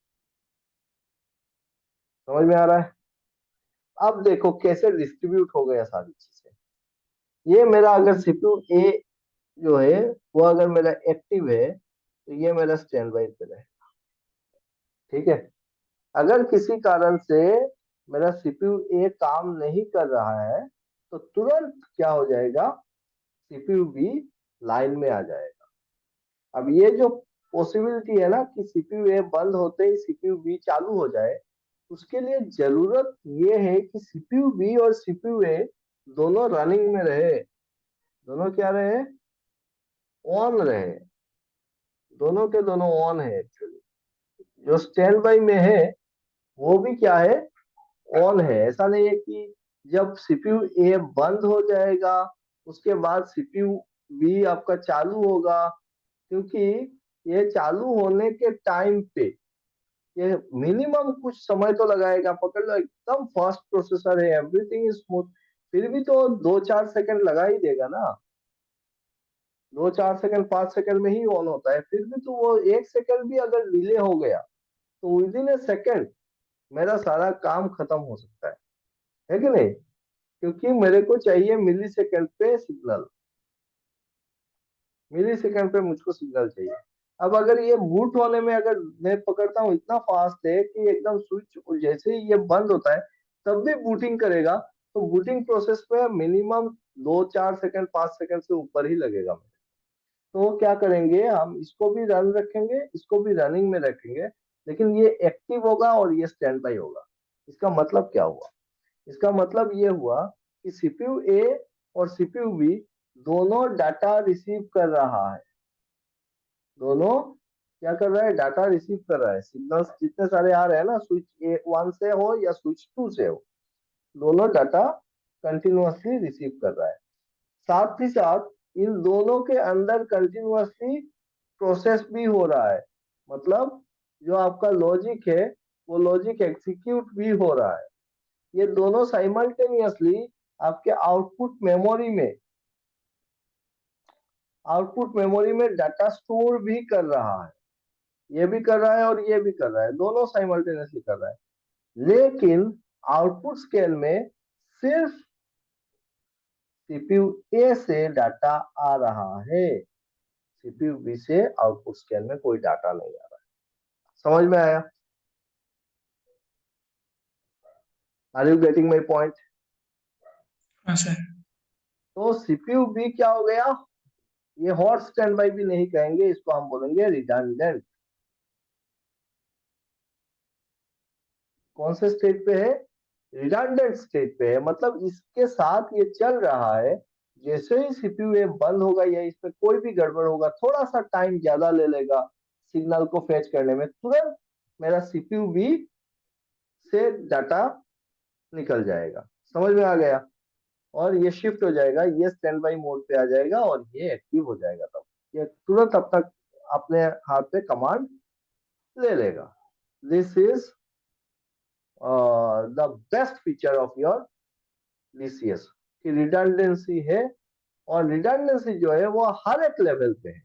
समझ में आ रहा है? अब देखो कैसे डिस्ट्रीब्यूट हो गया सारी चीजें। ये मेरा अगर सीपीयू ए जो है वो अगर मेरा एक्टिव है तो ये मेरा स्टैंड बाई पे रहेगा, ठीक है? अगर किसी कारण से मेरा सीपीयू ए काम नहीं कर रहा है तो तुरंत क्या हो जाएगा, सीपीयू बी लाइन में आ जाएगा। अब ये जो पॉसिबिलिटी है ना कि सीपीयू ए बंद होते ही सीपीयू बी चालू हो जाए, उसके लिए जरूरत ये है कि सीपीयू बी और सीपीयू ए दोनों रनिंग में रहे, दोनों क्या रहे, ऑन रहे, दोनों के दोनों ऑन है। एक्चुअली जो स्टैंड बाई में है वो भी क्या है, ऑन है। ऐसा नहीं है कि जब सीपीयू ए बंद हो जाएगा उसके बाद सीपीयू बी आपका चालू होगा, क्योंकि ये चालू होने के टाइम पे ये मिनिमम कुछ समय तो लगाएगा। पकड़ लो एकदम फास्ट प्रोसेसर है, एवरीथिंग इज स्मूथ, फिर भी तो 2-4 सेकंड लगा ही देगा ना, 2-4 सेकंड 5 सेकंड में ही ऑन होता है। फिर भी तो वो 1 सेकंड भी अगर डिले हो गया तो विद इन ए सेकंड मेरा सारा काम खत्म हो सकता है कि नहीं? क्योंकि मेरे को चाहिए मिली सेकंड पे सिग्नल। मिली सेकंड पे मुझको सिग्नल चाहिए। अब अगर ये बूट होने में अगर मैं पकड़ता हूँ इतना फास्ट है कि एकदम स्विच जैसे ही ये बंद होता है तब भी बूटिंग करेगा, तो बूटिंग प्रोसेस पे मिनिमम 2-4 सेकंड 5 सेकंड से ऊपर ही लगेगा। तो क्या करेंगे, हम इसको भी रन रखेंगे, इसको भी रनिंग में रखेंगे, लेकिन ये एक्टिव होगा और ये स्टैंड बाई होगा। इसका मतलब क्या हुआ? इसका मतलब ये हुआ कि सीपीयू ए और सीपीयू बी दोनों डाटा रिसीव कर रहा है। दोनों क्या कर रहा है? डाटा रिसीव कर रहा है। सिग्नल्स जितने सारे आ रहे हैं ना, स्विच ए वन से हो या स्विच टू से हो, दोनों डाटा कंटिन्यूअसली रिसीव कर रहा है। साथ ही साथ इन दोनों के अंदर कंटिन्यूअसली प्रोसेस भी हो रहा है। मतलब जो आपका लॉजिक है वो लॉजिक एग्जीक्यूट भी हो रहा है। ये दोनों साइमल्टेनियसली आपके आउटपुट मेमोरी में डाटा स्टोर भी कर रहा है। ये भी कर रहा है और ये भी कर रहा है, दोनों साइमल्टेनियसली कर रहा है। लेकिन आउटपुट स्केल में सिर्फ सीपीयू ए से डाटा आ रहा है, सीपीयू बी से आउटपुट स्केल में कोई डाटा नहीं आ रहा है। समझ में आया? Are you getting my point? हाँ सर। तो सीपीयू बी क्या हो गया? ये हॉट स्टैंड बाई भी नहीं कहेंगे, इसको हम बोलेंगे रिडंडेंट। कौन से स्टेट पे है? रिडंडेंट स्टेट पे है। मतलब इसके साथ ये चल रहा है, जैसे ही सीपीयू ए बंद होगा या इसमें कोई भी गड़बड़ होगा, थोड़ा सा टाइम ज्यादा ले लेगा सिग्नल को फेच करने में, तुरंत मेरा सीपीयू बी से डाटा निकल जाएगा। समझ में आ गया? और ये शिफ्ट हो जाएगा, ये स्टैंड बाई मोड पे आ जाएगा और ये एक्टिव हो जाएगा। तब ये तुरंत अपना अपने हाथ पे कमांड ले लेगा। This is the best feature of your DCS कि रिडंडेंसी है। और रिडंडेंसी जो है वो हर एक लेवल पे है।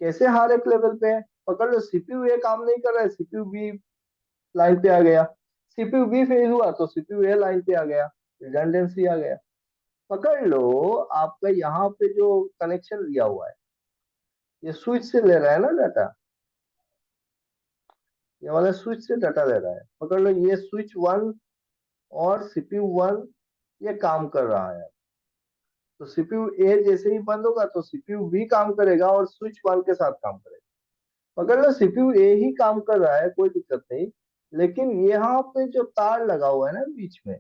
कैसे हर एक लेवल पे है? पकड़ लो, सीपीयू ए काम नहीं कर रहा है, सीपीयू बी लाइन पे आ गया। सीपीयू बी फेल हुआ तो सीपीयू ए लाइन पे आ गया, रिडंडेंसी आ गया। पकड़ लो, आपका यहाँ पे जो कनेक्शन दिया हुआ है ये स्विच से ले रहा है ना डाटा, ये वाला स्विच से डाटा ले रहा है। पकड़ लो, ये स्विच वन और सीपीयू वन ये काम कर रहा है। तो सीपीयू ए जैसे ही बंद होगा तो सीपीयू बी काम करेगा और स्विच वन के साथ काम करेगा। पकड़ लो, सीपीयू ए ही काम कर रहा है, कोई दिक्कत नहीं, लेकिन यहाँ पे जो तार लगा हुआ है ना बीच में,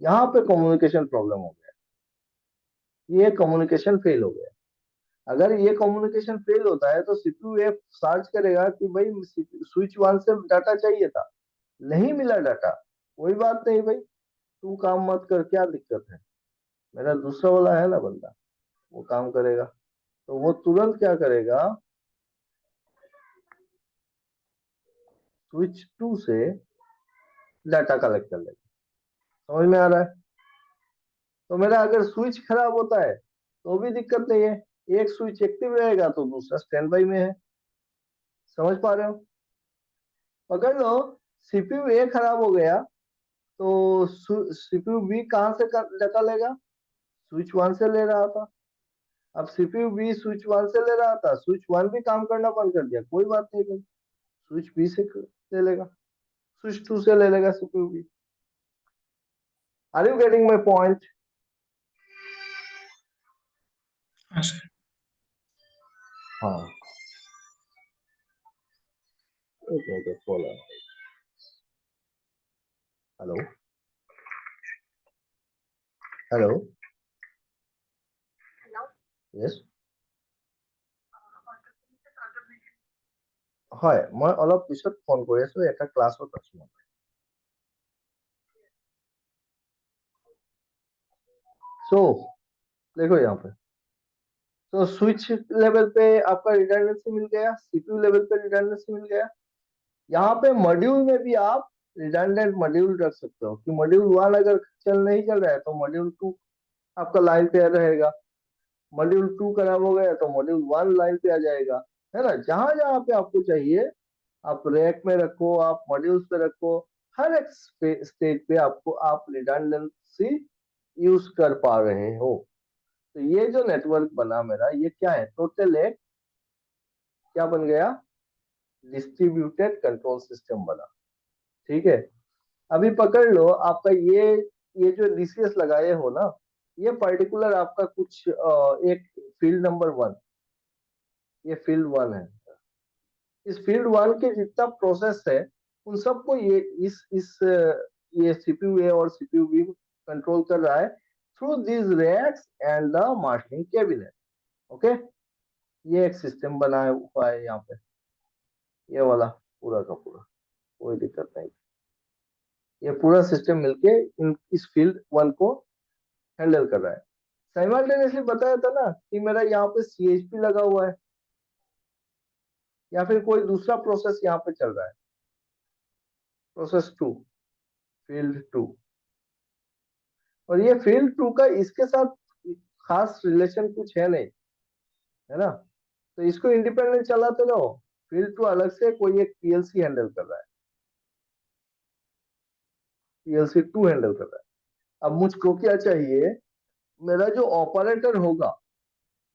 यहाँ पे कम्युनिकेशन प्रॉब्लम हो गया, ये कम्युनिकेशन फेल हो गया। अगर ये कम्युनिकेशन फेल होता है तो सीपीयू ए सर्च करेगा कि भाई स्विच वन से डाटा चाहिए था, नहीं मिला डाटा, कोई बात नहीं भाई, तू काम मत कर, क्या दिक्कत है, मेरा दूसरा वाला है ना बंदा, वो काम करेगा। तो वो तुरंत क्या करेगा, स्विच टू से डाटा कलेक्ट कर लेगा। समझ में आ रहा है? तो मेरा अगर स्विच खराब होता है तो भी दिक्कत नहीं है, एक स्विच एक्टिव रहेगा तो दूसरा स्टैंड बाई में है। समझ पा रहे हो? पकड़ लो, सीपीयू ए खराब हो गया तो सीपीयू बी कहाँ से डाटा लेगा? स्विच वन से ले रहा था। अब सीपीयू बी स्विच वन से ले रहा था, स्विच वन भी काम करना बंद कर दिया, कोई बात नहीं भाई, स्विच बी से ले लेगा, स्विच टू से ले लेगा CPU B. Are you getting my point? हाँ सर। हाँ, एक मिनट कॉल है। हेलो হেল্ল' য়েছ, হয় মই অলপ পিছত ফোন কৰি আছো, এটা ক্লাছত আছো মই। सो देखो यहाँ पे, तो स्विच लेवल पे आपका रिडंडेंसी मिल गया, सीपीयू लेवल पे रिडंडेंसी मिल गया। यहाँ पे मॉड्यूल में भी आप रिडंडेंट मॉड्यूल रख सकते हो कि मॉड्यूल वन अगर नहीं चल रहा है तो मॉड्यूल टू आपका लाइन पे रहेगा, मॉड्यूल टू खराब हो गया तो मॉड्यूल वन लाइन पे आ जाएगा, है ना। जहां जहां पे आपको चाहिए आप रैक में रखो, आप मॉड्यूल्स पे रखो, हर एक स्टेज पे आपको आप रिडंडेंसी यूज कर पा रहे हो। तो ये जो नेटवर्क बना मेरा, ये क्या है, टोटल एक क्या बन गया, डिस्ट्रीब्यूटेड कंट्रोल सिस्टम बना। ठीक है, अभी पकड़ लो आपका ये जो डीसीएस लगाए हो ना, ये पर्टिकुलर आपका कुछ एक फील्ड नंबर 1, ये फील्ड 1 है। इस फील्ड 1 के जितना प्रोसेस है उन सबको ये ये सीपीयू ए और सीपीयू बी कंट्रोल कर रहा है through this racks and the marshalling cabinet. Okay, ये एक सिस्टम बनाया हुआ है यहाँ पे, ये वाला पूरा का पूरा, कोई दिक्कत नहीं। ये पूरा सिस्टम मिलके इस फील्ड 1 को हैंडल कर रहा है। साइमल्टेनियसली बताया था ना कि मेरा यहाँ पे सीएचपी लगा हुआ है या फिर कोई दूसरा प्रोसेस यहाँ पे चल रहा है, प्रोसेस 2, फील्ड 2। और ये फील्ड 2 का इसके साथ खास रिलेशन कुछ है नहीं, है ना, तो इसको इंडिपेंडेंट चलाते रहो। फील्ड 2 अलग से कोई एक पीएलसी हैंडल कर रहा है, पीएलसी 2 हैंडल कर रहा है। अब मुझको क्या चाहिए, मेरा जो ऑपरेटर होगा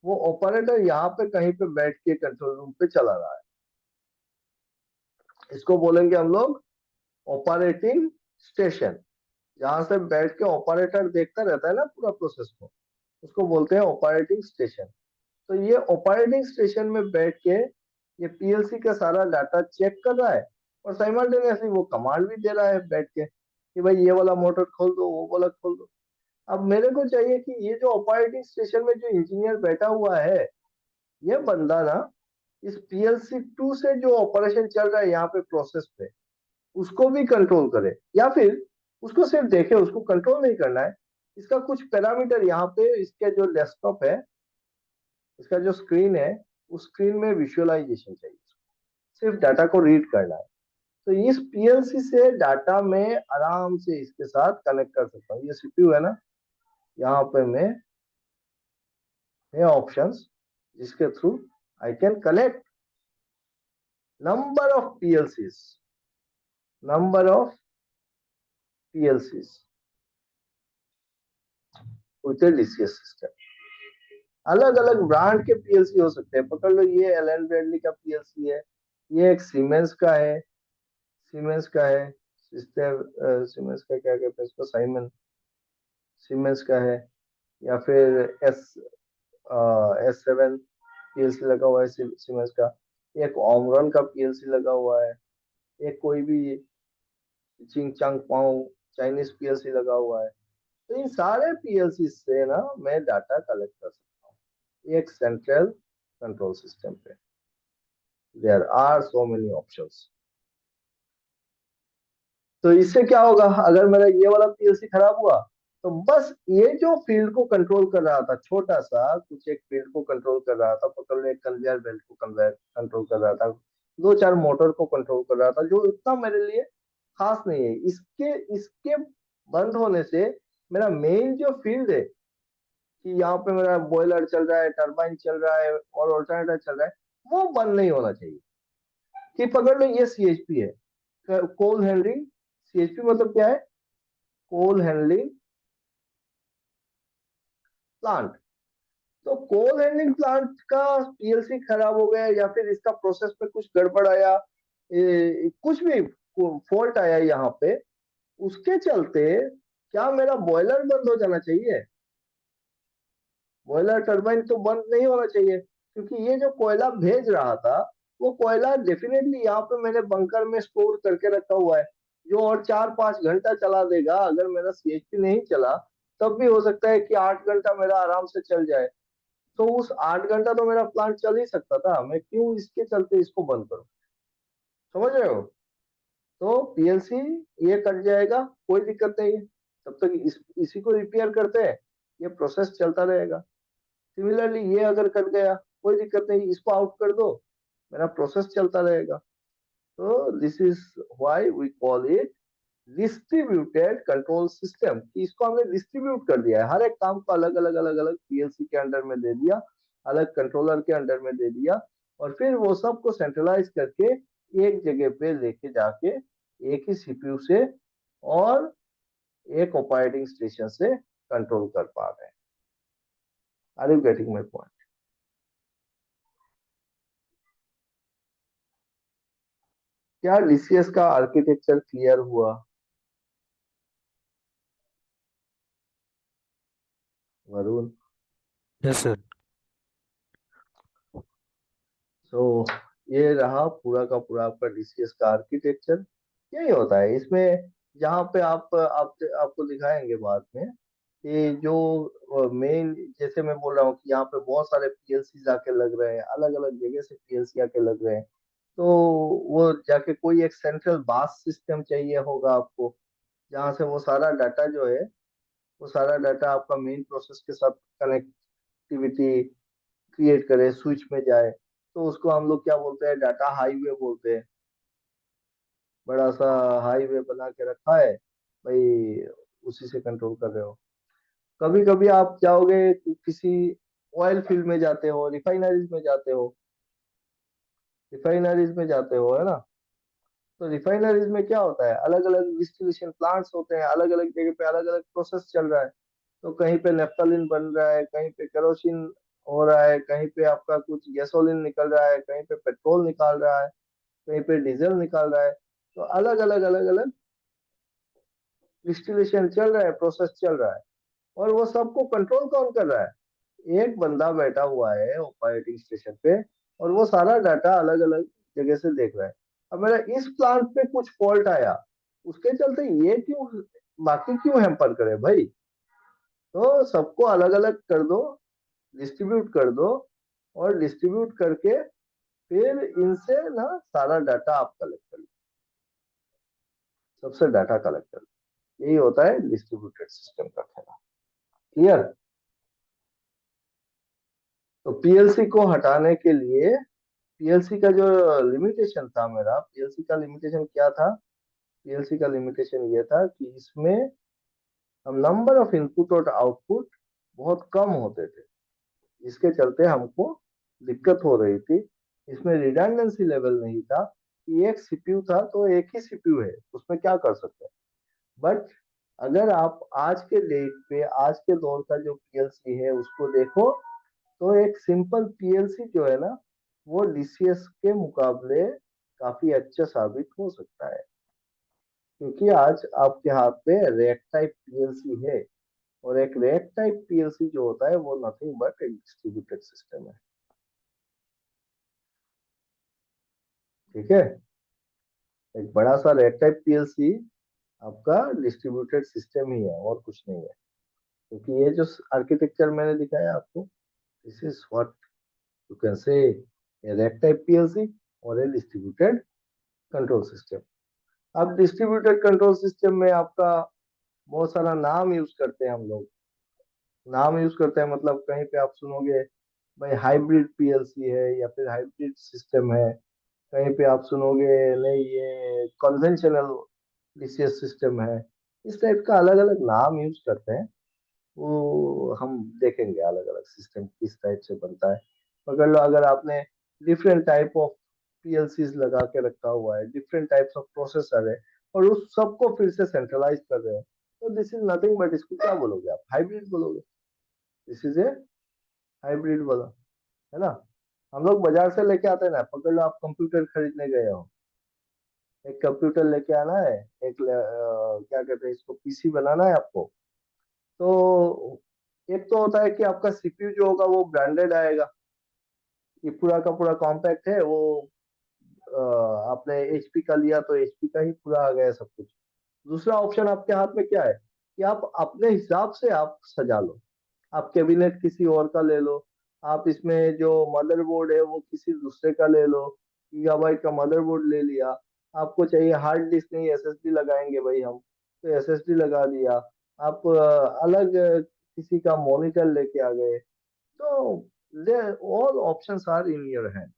वो ऑपरेटर यहाँ पे कहीं पे बैठ के कंट्रोल रूम पे चला रहा है, इसको बोलेंगे हम लोग ऑपरेटिंग स्टेशन। जहां से बैठ के ऑपरेटर देखता रहता है ना पूरा प्रोसेस को, उसको बोलते हैं ऑपरेटिंग स्टेशन। तो ये ऑपरेटिंग स्टेशन में बैठ के ये पीएलसी का सारा डाटा चेक कर रहा है और साइमल्टेनियसली वो कमांड भी दे रहा है बैठ के कि भाई ये वाला मोटर खोल दो, वो वाला खोल दो। अब मेरे को चाहिए कि ये जो ऑपरेटिंग स्टेशन में जो इंजीनियर बैठा हुआ है, ये बंदा ना इस पीएलसी 2 से जो ऑपरेशन चल रहा है यहाँ पे प्रोसेस पे, उसको भी कंट्रोल करे, या फिर उसको सिर्फ देखे, उसको कंट्रोल नहीं करना है। इसका कुछ पैरामीटर यहाँ पे इसके जो डेस्कटॉप है, इसका जो स्क्रीन है, उस स्क्रीन में विजुअलाइजेशन चाहिए, सिर्फ डाटा को रीड करना है। तो इस पीएलसी से डाटा में आराम से इसके साथ कनेक्ट कर सकता हूँ। ये सीपीयू है ना, यहाँ पे मैं ऑप्शंस जिसके through I can connect number of पीएलसीज, number of पीएलसीज with DCS system. अलग अलग ब्रांड के पीएलसी हो सकते हैं, पकड़ लो ये एलन ब्रैडली का पीएलसी है, ये एक सीमेंस का है, सीमेंस का है सिस्टम, सीमेंस का क्या कहते हैं इसको, साइमन सीमेंस का है, या फिर S7 पीएलसी लगा हुआ है सीमेंस का, एक ओमरॉन का पीएलसी लगा हुआ है, एक कोई भी चिंग चांग पाओ चाइनीज पीएलसी लगा हुआ है। तो इन सारे पीएलसी से ना मैं डाटा कलेक्ट कर सकता हूँ एक सेंट्रल कंट्रोल सिस्टम पे। There are so many options. तो इससे क्या होगा, अगर मेरा ये वाला पीएलसी खराब हुआ तो बस ये जो फील्ड को कंट्रोल कर रहा था, छोटा सा कुछ एक फील्ड को कंट्रोल कर रहा था, पकड़ लो एक कन्वेयर बेल्ट को कन्वेयर कंट्रोल कर रहा था, दो चार मोटर को कंट्रोल कर रहा था, जो इतना मेरे लिए खास नहीं है। इसके इसके बंद होने से मेरा मेन जो फील्ड है कि यहाँ पे मेरा बॉयलर चल रहा है, टरबाइन चल रहा है और ऑल्टरनेटर चल रहा है, वो बंद नहीं होना चाहिए। कि पकड़ लो ये सीएचपी है, कोल हैंडलिंग, सीएचपी मतलब क्या है, कोल हैंडलिंग प्लांट। तो कोल हैंडलिंग प्लांट का पीएलसी खराब हो गया या फिर इसका प्रोसेस में कुछ गड़बड़ आया, कुछ भी फॉल्ट आया यहाँ पे, उसके चलते क्या मेरा बॉयलर बंद हो जाना चाहिए? बॉयलर टरबाइन तो बंद नहीं होना चाहिए, क्योंकि ये जो कोयला भेज रहा था वो कोयला डेफिनेटली यहाँ पे मैंने बंकर में स्टोर करके रखा हुआ है, जो और 4-5 घंटा चला देगा। अगर मेरा सीएचपी नहीं चला तब भी हो सकता है कि 8 घंटा मेरा आराम से चल जाए। तो उस 8 घंटा तो मेरा प्लांट चल ही सकता था, मैं क्यों इसके चलते इसको बंद करूं? समझ रहे हो? तो पीएलसी ये कट जाएगा, कोई दिक्कत नहीं है, तब तक इसी को रिपेयर करते हैं, ये प्रोसेस चलता रहेगा। सिमिलरली ये अगर कट गया कोई दिक्कत नहीं, इसको आउट कर दो, मेरा प्रोसेस चलता रहेगा। तो this is why we call it distributed control system, कि इसको हमने डिस्ट्रीब्यूट कर दिया है, हर एक काम को अलग अलग अलग अलग पीएलसी के अंडर में दे दिया, अलग कंट्रोलर के अंडर में दे दिया, और फिर वो सब को सेंट्रलाइज करके एक जगह पे लेके जाके एक ही सीपीयू से और एक ऑपरेटिंग स्टेशन से कंट्रोल कर पा रहे हैं। Are you getting my point? क्या डीसीएस का आर्किटेक्चर क्लियर हुआ? वरुण? Yes, sir. तो ये रहा पूरा का पूरा आपका डीसीएस का आर्किटेक्चर। यही होता है इसमें, जहाँ पे आपको दिखाएंगे बाद में कि जो मेन, जैसे मैं बोल रहा हूँ कि यहाँ पे बहुत सारे पीएलसी आके लग रहे हैं, अलग अलग जगह से पीएलसी आके लग रहे हैं। तो वो जाके कोई एक सेंट्रल बास सिस्टम चाहिए होगा आपको, जहाँ से वो सारा डाटा जो है, वो सारा डाटा आपका मेन प्रोसेस के साथ कनेक्टिविटी क्रिएट करे, स्विच में जाए। तो उसको हम लोग क्या बोलते हैं, डाटा हाईवे बोलते हैं। बड़ा सा हाईवे बना के रखा है भाई, उसी से कंट्रोल कर रहे हो। कभी कभी आप जाओगे किसी ऑयल फील्ड में जाते हो, रिफाइनरीज में जाते हो, है ना? तो रिफाइनरीज में क्या होता है, अलग अलग डिस्टिलेशन प्लांट्स होते हैं, अलग अलग जगह पे अलग अलग प्रोसेस चल रहा है। तो कहीं पे नेफ्थलीन बन रहा है, कहीं पे केरोसिन हो रहा है, कहीं पे आपका कुछ गैसोलीन निकल रहा है, कहीं पे पेट्रोल निकाल रहा है, कहीं पे डीजल निकाल रहा है। तो अलग अलग डिस्टिलेशन चल रहा है, प्रोसेस चल रहा है। और वो सबको कंट्रोल कौन कर रहा है? एक बंदा बैठा हुआ है ऑपरेटिंग स्टेशन पे, और वो सारा डाटा अलग अलग जगह से देख रहा है। अब मेरा इस प्लांट पे कुछ फॉल्ट आया, उसके चलते ये क्यों, बाकी क्यों हैम्पर करे भाई? तो सबको अलग अलग कर दो, डिस्ट्रीब्यूट कर दो, और डिस्ट्रीब्यूट करके फिर इनसे ना सारा डाटा आप कलेक्ट कर लो, सबसे डाटा कलेक्ट कर लो। यही होता है डिस्ट्रीब्यूटेड सिस्टम का खेला। क्लियर? तो पीएलसी को हटाने के लिए, पीएलसी का जो लिमिटेशन था, मेरा पीएलसी का लिमिटेशन क्या था? पीएलसी का लिमिटेशन ये था कि इसमें हम नंबर ऑफ इनपुट और आउटपुट बहुत कम होते थे। इसके चलते हमको दिक्कत हो रही थी। इसमें रिडंडेंसी लेवल नहीं था कि एक सीपीयू था तो एक ही सीपीयू है, उसमें क्या कर सकते हैं। बट अगर आप आज के डेट पे, आज के दौर का जो पीएलसी है उसको देखो, तो एक सिंपल पीएलसी जो है ना, वो डीसीएस के मुकाबले काफी अच्छा साबित हो सकता है। क्योंकि आज आपके हाथ पे रैक टाइप पीएलसी है, और एक रैक टाइप पीएलसी जो होता है वो नथिंग बट एक डिस्ट्रीब्यूटेड सिस्टम है। ठीक है? एक बड़ा सा रैक टाइप पीएलसी आपका डिस्ट्रीब्यूटेड सिस्टम ही है, और कुछ नहीं है। क्योंकि ये जो आर्किटेक्चर मैंने दिखाया आपको, this is what you can say A rack type PLC और ए डिस्ट्रीब्यूटेड कंट्रोल सिस्टम। अब डिस्ट्रीब्यूटेड कंट्रोल सिस्टम में आपका बहुत सारा नाम यूज करते हैं हम लोग। नाम यूज करते हैं मतलब कहीं पे आप सुनोगे भाई हाइब्रिड पीएलसी है, या फिर हाइब्रिड सिस्टम है। कहीं पे आप सुनोगे नहीं, ये कन्वेंशनल डीसीएस सिस्टम है। इस टाइप का अलग अलग नाम यूज करते हैं। वो हम देखेंगे अलग अलग सिस्टम किस टाइप से बनता है। पकड़ लो, अगर आपने डिफरेंट टाइप ऑफ पीएलसीज लगा के रखा हुआ है, डिफरेंट टाइप्स ऑफ प्रोसेसर है, और उस सबको फिर से सेंट्रलाइज कर रहे हो, तो दिस इज नथिंग बट, इसको क्या बोलोगे आप? हाइब्रिड बोलोगे। दिस इज ए हाइब्रिड बोला, है ना? हम लोग बाजार से लेके आते हैं ना, पकड़ लो आप कंप्यूटर खरीदने गए हो, एक कंप्यूटर लेके आना है, क्या कहते हैं इसको, पीसी बनाना है आपको। तो एक तो होता है कि आपका सीपीयू जो होगा वो ब्रांडेड आएगा, ये पूरा का पूरा कॉम्पैक्ट है वो। आपने एचपी का लिया तो एचपी का ही पूरा आ गया सब कुछ। दूसरा ऑप्शन आपके हाथ में क्या है कि आप अपने हिसाब से आप सजा लो। आप कैबिनेट किसी और का ले लो, आप इसमें जो मदरबोर्ड है वो किसी दूसरे का ले लो, गीगाबाइट का मदरबोर्ड ले लिया। आपको चाहिए हार्ड डिस्क, नहीं एसएसडी लगाएंगे भाई हम, तो एसएसडी लगा दिया। आप अलग किसी का मॉनिटर लेके आ गए। तो all options are in your hand.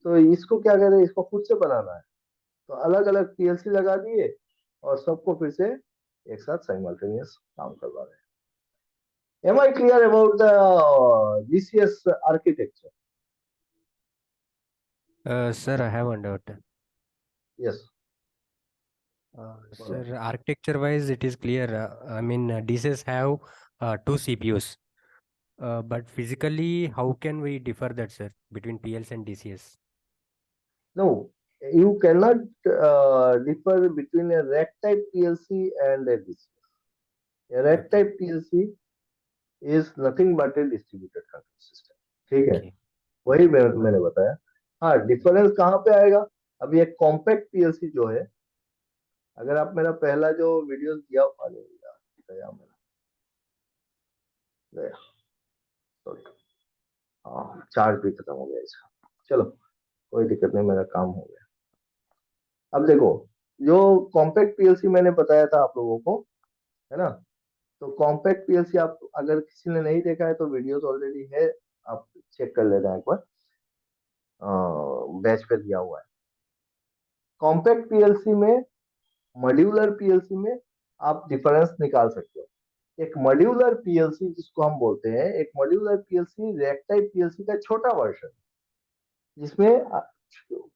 तो इसको क्या कहते हैं, इसको खुद से बनाना है। तो अलग अलग पीएलसी लगा दिए, और सबको फिर से एक साथ साइमल्टेनियस काम करवा रहे हैं। Am I clear about the DCS architecture? Sir, I have one doubt. Yes, बोलो। Sir, architecture wise, it is clear. I mean, DCs have two CPUs. But physically, how can we differ that, sir, between PLC and DCS? No, you cannot differ between a rack type PLC and a DCS. A rack Okay. type PLC is nothing but a distributed control system. ठीक है, Okay. वही मैंने बताया। हाँ, difference कहाँ पे आएगा? अभी एक कॉम्पैक्ट पीएलसी जो है, अगर आप मेरा पहला जो वीडियो दिया, अरे यार गया मेरा, गया, सॉरी, हाँ चार्ज भी खत्म हो गया इसका। चलो, कोई दिक्कत नहीं, मेरा काम हो गया। अब देखो, जो कॉम्पैक्ट पीएलसी मैंने बताया था आप लोगों को, है ना? तो कॉम्पैक्ट पीएलसी, आप अगर किसी ने नहीं देखा है तो वीडियोस ऑलरेडी है, आप चेक कर लेना एक बार, बैच पे दिया हुआ है। कॉम्पैक्ट पीएलसी में, मॉड्यूलर पीएलसी में आप डिफरेंस निकाल सकते हो। एक मॉड्यूलर पीएलसी जिसको हम बोलते हैं, एक modular PLC rack type PLC का छोटा वर्जन, जिसमें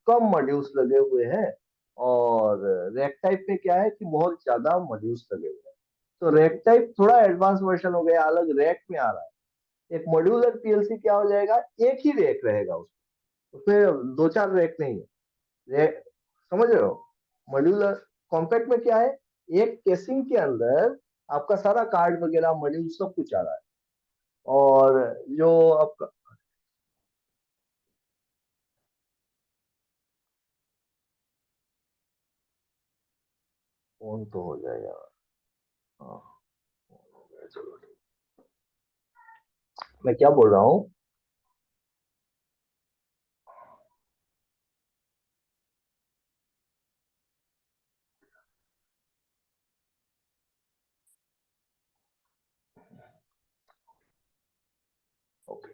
कम मॉड्यूल्स लगे हुए हैं। और रैक टाइप में क्या है कि बहुत ज्यादा मॉड्यूल्स लगे हुए हैं। तो रैक टाइप थोड़ा एडवांस वर्जन हो गया, अलग रैक में आ रहा है। एक मॉड्यूलर पीएलसी क्या हो जाएगा, एक ही रैक रहेगा उसमें, उसमें दो चार रैक नहीं है। रैक, समझ रहे हो? मॉड्यूलर कॉम्पैक्ट में क्या है, एक केसिंग के अंदर आपका सारा कार्ड वगैरह मॉड्यूल सब कुछ आ रहा है। और जो आपका, फोन तो हो जाएगा, हाँ, चलो ठीक। मैं क्या बोल रहा हूँ, ओके।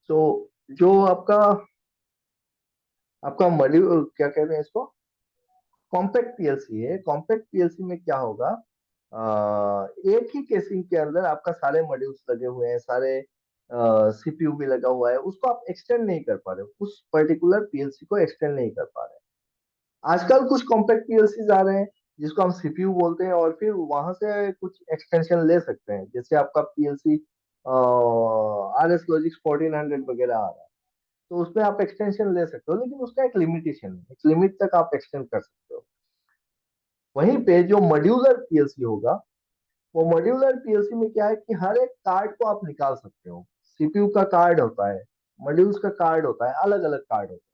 तो जो आपका आपका मॉड्यूल क्या कहते हैं इसको, कॉम्पैक्ट पीएलसी है। कॉम्पैक्ट पीएलसी में क्या होगा, एक ही केसिंग के अंदर आपका सारे मॉड्यूल्स लगे हुए हैं, सारे सीपीयू भी लगा हुआ है, उसको आप एक्सटेंड नहीं कर पा रहे हो, उस पर्टिकुलर पीएलसी को एक्सटेंड नहीं कर पा रहे। आजकल कुछ कॉम्पैक्ट पीएलसीज आ रहे हैं जिसको हम सीपीयू बोलते हैं, और फिर वहां से कुछ एक्सटेंशन ले सकते हैं, जैसे आपका पीएलसी आर एस लॉजिक्स 1400 वगैरह आ रहा है। तो उसमें आप एक्सटेंशन ले सकते हो, लेकिन उसका एक लिमिटेशन है, एक लिमिट तक आप एक्सटेंड कर सकते हो। वहीं पे जो मॉड्यूलर पीएलसी होगा, वो मॉड्यूलर पीएलसी में क्या है कि हर एक कार्ड को आप निकाल सकते हो। सीपीयू का कार्ड होता है, मॉड्यूल्स का कार्ड होता है, अलग अलग कार्ड होता है।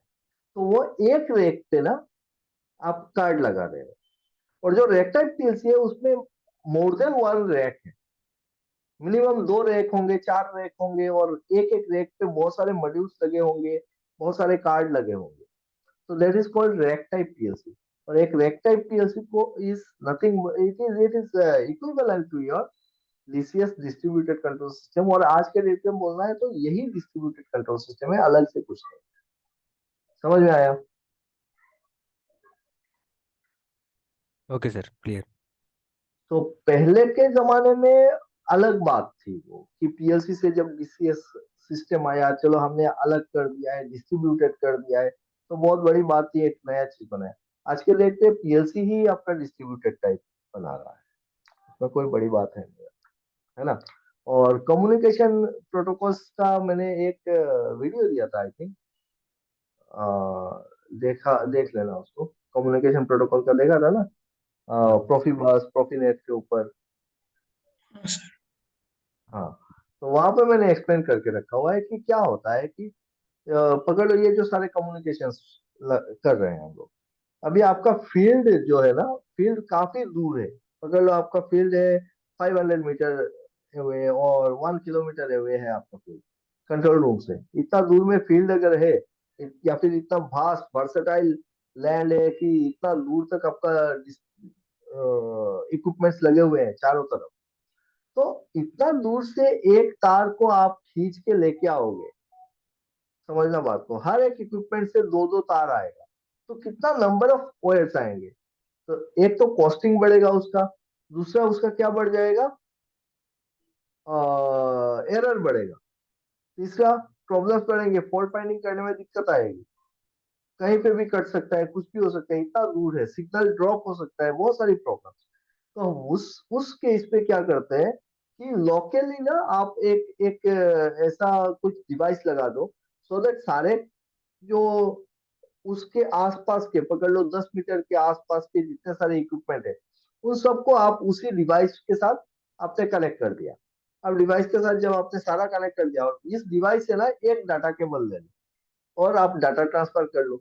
तो वो एक रैक पे ना आप कार्ड लगा रहे हो। और जो रैक टाइप पीएलसी है उसमें मोर देन वन रैक है, मिनिमम दो रैक होंगे, चार रैक होंगे, और एक एक रैक पे बहुत सारे मॉड्यूल्स लगे होंगे, बहुत सारे कार्ड लगे होंगे। तो that is called rack type PLC. और एक रैक टाइप पीएलसी को is nothing, it is equivalent to your DCS, distributed control system. और आज के डेट में बोलना है तो यही डिस्ट्रीब्यूटेड कंट्रोल सिस्टम है, अलग से कुछ नहीं। समझ में आया? Okay, sir. Clear. तो पहले के जमाने में अलग बात थी वो, कि पीएलसी से जब डीसीएस सिस्टम आया, चलो हमने अलग कर दिया है, डिस्ट्रीब्यूटेड कर दिया है, तो बहुत बड़ी बात थी, एक नया चीज बना है। आज के डेट पे पीएलसी ही आपका डिस्ट्रीब्यूटेड टाइप बना रहा है, उसमें कोई बड़ी बात है नहीं, है ना? और कम्युनिकेशन प्रोटोकॉल्स का मैंने एक वीडियो दिया था, आई थिंक, देखा, देख लेना उसको। कम्युनिकेशन प्रोटोकॉल का देखा था ना, हाँ. प्रोफीबस प्रोफीनेट के ऊपर। हाँ सर। हाँ, तो वहां पे मैंने एक्सप्लेन करके रखा हुआ है कि क्या होता है कि पकड़ लो, ये जो सारे कम्युनिकेशन कर रहे हैं हम लोग, अभी आपका फील्ड जो है ना, फील्ड काफी दूर है। पकड़ लो आपका फील्ड है 500 मीटर हुए, और 1 किलोमीटर हुए है आपका फील्ड कंट्रोल रूम से। इतना दूर में फील्ड अगर है, या फिर इतना भास्ट वर्सेटाइल लैंड है कि इतना दूर तक आपका इक्विपमेंट्स लगे हुए हैं चारों तरफ, तो इतना दूर से एक तार को आप खींच के लेके आओगे, समझना बात को, हर एक इक्विपमेंट से दो दो तार आएगा, तो कितना नंबर ऑफ वायर्स आएंगे। तो एक तो कॉस्टिंग बढ़ेगा उसका, दूसरा उसका क्या बढ़ जाएगा, एरर बढ़ेगा, तीसरा प्रॉब्लम्स बढ़ेंगे, फॉल्ट फाइंडिंग करने में दिक्कत आएगी, कहीं पे भी कट सकता है, कुछ भी हो सकता है, इतना दूर है, सिग्नल ड्रॉप हो सकता है, बहुत सारी प्रॉब्लम्स। तो उस केस पे क्या करते हैं कि लोकली ना आप एक एक ऐसा कुछ डिवाइस लगा दो, सो दैट सारे जो उसके आसपास के, पकड़ लो 10 मीटर के आसपास के जितने सारे इक्विपमेंट है, उन सबको आप उसी डिवाइस के साथ आपने कनेक्ट कर दिया। अब डिवाइस के साथ जब आपने सारा कनेक्ट कर दिया, और इस डिवाइस से ना एक डाटा केबल ले लो और आप डाटा ट्रांसफर कर लो।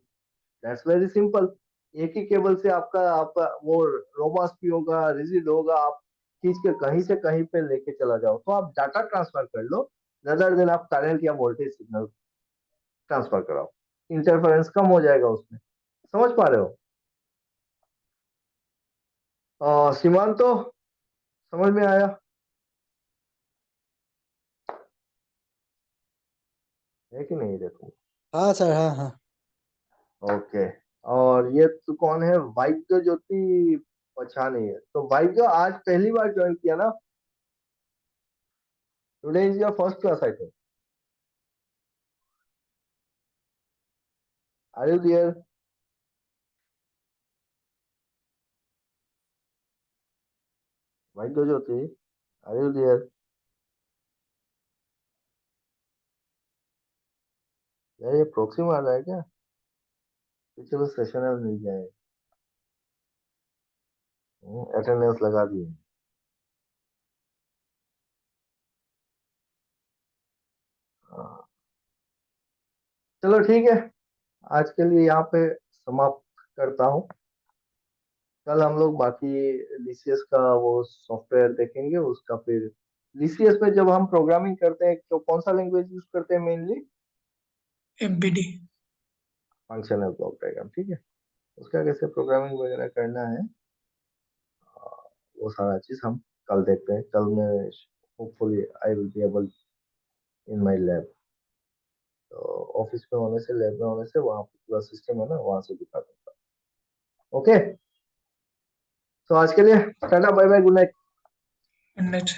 That's very simple. एक ही केबल से आपका वो रोबास्ट भी होगा, रिजिड होगा, आप खींच के कहीं से कहीं पे लेके चला जाओ, तो आप डाटा ट्रांसफर कर लो, रदर देन आप करंट या वोल्टेज सिग्नल ट्रांसफर कराओ। इंटरफेरेंस कम हो जाएगा उसमें। समझ पा रहे हो? सीमांत तो समझ में आया है कि नहीं? देखो, हाँ सर, हाँ हाँ। ओके। और ये तो कौन है? वाइद्य ज्योति पछानी है। तो वाइद्य आज पहली बार ज्वाइन किया ना? Today is your first class I think. Are you there? Vaidya Jyoti, are you there? यार ये प्रॉक्सी मार रहा है क्या? तो चलो सेशन में मिल जाए। अटेंडेंस लगा दिए। हाँ, चलो ठीक है, आज के लिए यहाँ पे समाप्त करता हूँ। कल हम लोग बाकी डीसीएस का वो सॉफ्टवेयर देखेंगे, उसका फिर डीसीएस में जब हम प्रोग्रामिंग करते हैं तो कौन सा लैंग्वेज यूज करते हैं mainly? MPD. Functional block diagram, ठीक है। उसका कैसे प्रोग्रामिंग वगैरह करना है, वो सारा चीज हम कल देखते हैं। कल मैं hopefully I will be able in my lab. तो ऑफिस में होने से, लैब में होने से, वहाँ पूरा सिस्टम है ना, वहां से दिखा दूंगा। ओके, तो आज के लिए tata bye bye, good night. Net